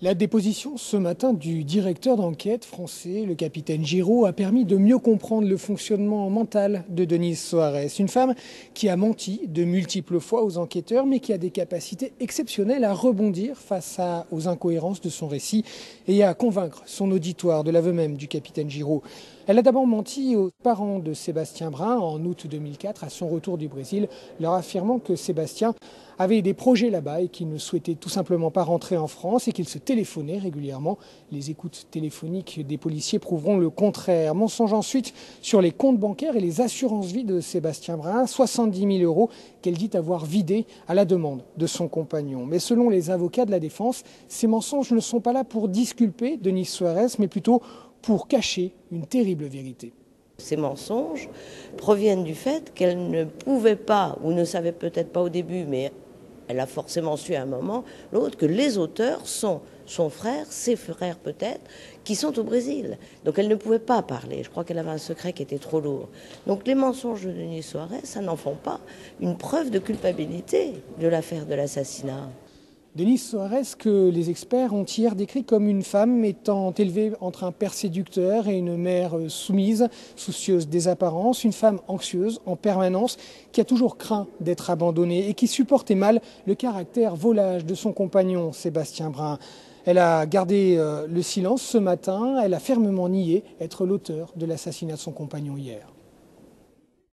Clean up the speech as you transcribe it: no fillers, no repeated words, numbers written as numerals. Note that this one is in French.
La déposition ce matin du directeur d'enquête français, le capitaine Giraud, a permis de mieux comprendre le fonctionnement mental de Denise Soares. Une femme qui a menti de multiples fois aux enquêteurs, mais qui a des capacités exceptionnelles à rebondir face aux incohérences de son récit et à convaincre son auditoire de l'aveu même du capitaine Giraud. Elle a d'abord menti aux parents de Sébastien Brun en août 2004 à son retour du Brésil, leur affirmant que Sébastien avait des projets là-bas et qu'il ne souhaitait tout simplement pas rentrer en France et qu'il se téléphonait régulièrement. Les écoutes téléphoniques des policiers prouveront le contraire. Mensonge ensuite sur les comptes bancaires et les assurances-vie de Sébastien Brun, 70 000 euros qu'elle dit avoir vidés à la demande de son compagnon. Mais selon les avocats de la défense, ces mensonges ne sont pas là pour disculper Denise Soares, mais plutôt pour cacher une terrible vérité. Ces mensonges proviennent du fait qu'elle ne pouvait pas, ou ne savait peut-être pas au début, mais elle a forcément su à un moment, l'autre, que les auteurs sont son frère, ses frères peut-être, qui sont au Brésil. Donc elle ne pouvait pas parler. Je crois qu'elle avait un secret qui était trop lourd. Donc les mensonges de Denise Soares, ça n'en font pas une preuve de culpabilité de l'affaire de l'assassinat. Denise Soares, que les experts ont hier décrit comme une femme étant élevée entre un père séducteur et une mère soumise, soucieuse des apparences, une femme anxieuse en permanence, qui a toujours craint d'être abandonnée et qui supportait mal le caractère volage de son compagnon Sébastien Brun. Elle a gardé le silence ce matin, elle a fermement nié être l'auteur de l'assassinat de son compagnon hier.